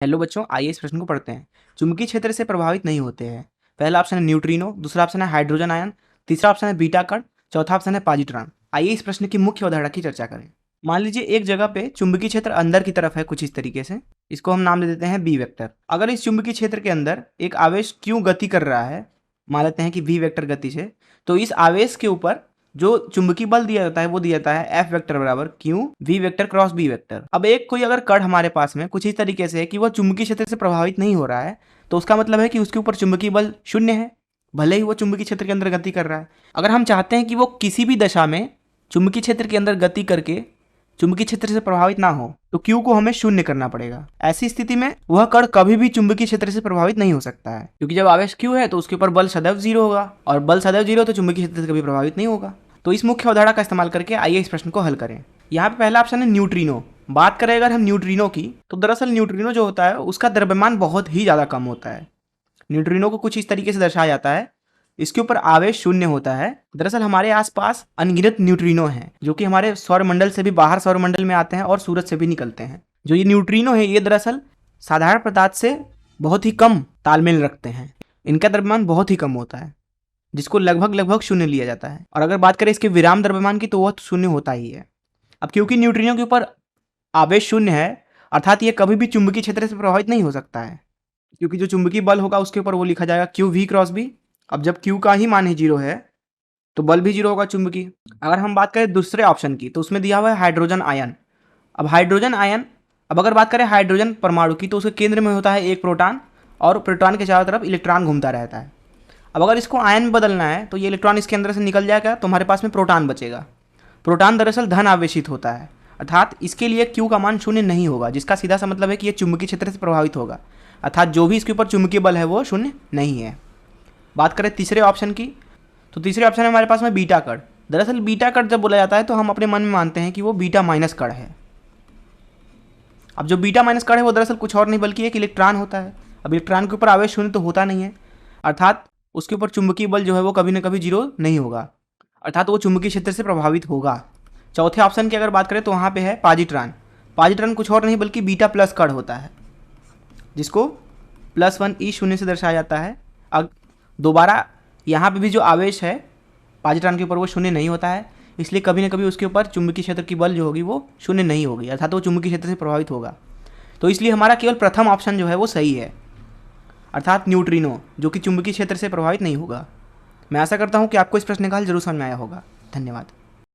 Hello बच्चों, आइए इस प्रश्न को पढ़ते हैं। चुंबकीय क्षेत्र से प्रभावित नहीं होते हैं। पहला ऑप्शन है न्यूट्रिनो, दूसरा ऑप्शन है हाइड्रोजन आयन, तीसरा ऑप्शन है बीटा कण, चौथा ऑप्शन है पॉजिट्रॉन। आइए इस प्रश्न की मुख्य अवधारणा की चर्चा करें। मान लीजिए एक जगह पे चुंबकीय क्षेत्र अंदर की तरफ है कुछ इस तरीके से। इसको हम नाम दे देते हैं बी वेक्टर। अगर इस चुंबकीय क्षेत्र के अंदर एक आवेश क्यों गति कर रहा है, मान लेते हैं कि वी वेक्टर गति से, तो इस आवेश के ऊपर जो चुंबकीय बल दिया जाता है वो दिया जाता है एफ वेक्टर बराबर Q V vector cross B vector. अब एक कोई अगर कण हमारे पास में कुछ इस तरीके से है कि वह चुंबकीय क्षेत्र से प्रभावित नहीं हो रहा है, तो उसका मतलब है कि उसके ऊपर चुंबकीय बल शून्य है, भले ही वो चुंबकीय क्षेत्र के अंदर गति कर रहा है। अगर हम चाहते हैं कि वो किसी भी दशा में चुंबकीय क्षेत्र के अंदर गति करके चुंबकीय क्षेत्र से प्रभावित ना हो, तो क्यू को हमें शून्य करना पड़ेगा। ऐसी स्थिति में वह कण कभी भी चुंबकीय क्षेत्र से प्रभावित नहीं हो सकता है, क्योंकि जब आवेश क्यू है तो उसके ऊपर बल सदैव जीरो होगा, और बल सदैव जीरो तो चुंबकीय क्षेत्र से कभी प्रभावित नहीं होगा। तो इस मुख्य अवधारणा का इस्तेमाल करके आइए इस प्रश्न को हल करें। यहाँ पे पहला ऑप्शन है न्यूट्रिनो। बात करें अगर हम न्यूट्रिनो की, तो दरअसल न्यूट्रिनो जो होता है उसका द्रव्यमान बहुत ही ज़्यादा कम होता है। न्यूट्रिनो को कुछ इस तरीके से दर्शाया जाता है, इसके ऊपर आवेश शून्य होता है। दरअसल हमारे आसपास अनगिनत न्यूट्रिनो हैं जो कि हमारे सौरमंडल से भी बाहर सौरमंडल में आते हैं और सूरज से भी निकलते हैं। जो ये न्यूट्रिनो है ये दरअसल साधारण पदार्थ से बहुत ही कम तालमेल रखते हैं। इनका द्रव्यमान बहुत ही कम होता है, जिसको लगभग लगभग शून्य लिया जाता है। और अगर बात करें इसके विराम द्रव्यमान की, तो वह शून्य होता ही है। अब क्योंकि न्यूट्रिनो के ऊपर आवेश शून्य है, अर्थात ये कभी भी चुंबकीय क्षेत्र से प्रभावित नहीं हो सकता है, क्योंकि जो चुंबकीय बल होगा उसके ऊपर वो लिखा जाएगा क्यू वी क्रॉस बी। अब जब क्यू का ही मान ही जीरो है तो बल भी जीरो होगा चुंबकीय। अगर हम बात करें दूसरे ऑप्शन की, तो उसमें दिया हुआ है हाइड्रोजन आयन। अब हाइड्रोजन आयन, अब अगर बात करें हाइड्रोजन परमाणु की, तो उसके केंद्र में होता है एक प्रोटॉन, और प्रोटॉन के चारों तरफ इलेक्ट्रॉन घूमता रहता है। अब अगर इसको आयन में बदलना है तो ये इलेक्ट्रॉन इसके अंदर से निकल जाएगा, तो हमारे पास में प्रोटॉन बचेगा। प्रोटॉन दरअसल धन आवेशित होता है, अर्थात इसके लिए क्यू का मान शून्य नहीं होगा, जिसका सीधा सा मतलब है कि ये चुंबकीय क्षेत्र से प्रभावित होगा, अर्थात जो भी इसके ऊपर चुंबकीय बल है वो शून्य नहीं है। बात करें तीसरे ऑप्शन की, तो तीसरे ऑप्शन है हमारे पास में बीटा कण। दरअसल बीटा कण जब बोला जाता है तो हम अपने मन में मानते हैं कि वो बीटा माइनस कण है। अब जो बीटा माइनस कण है वो दरअसल कुछ और नहीं बल्कि एक इलेक्ट्रॉन होता है। अब इलेक्ट्रॉन के ऊपर आवेश शून्य तो होता नहीं है, अर्थात उसके ऊपर चुंबकीय बल जो है वो कभी ना कभी जीरो नहीं होगा, अर्थात वो चुंबकीय क्षेत्र से प्रभावित होगा। चौथे ऑप्शन की अगर बात करें तो वहाँ पे है पॉजिट्रॉन। पॉजिट्रॉन कुछ और नहीं बल्कि बीटा प्लस कण होता है, जिसको +1 ई शून्य से दर्शाया जाता है। अब दोबारा यहाँ पे भी जो आवेश है पॉजिट्रॉन के ऊपर वो शून्य नहीं होता है, इसलिए कभी ना कभी उसके ऊपर चुंबकीय क्षेत्र की बल जो होगी वो शून्य नहीं होगी, अर्थात वो चुंबकीय क्षेत्र से प्रभावित होगा। तो इसलिए हमारा केवल प्रथम ऑप्शन जो है वो सही है, अर्थात न्यूट्रिनो, जो कि चुंबकीय क्षेत्र से प्रभावित नहीं होगा। मैं आशा करता हूँ कि आपको इस प्रश्न का हल जरूर समझ में आया होगा। धन्यवाद।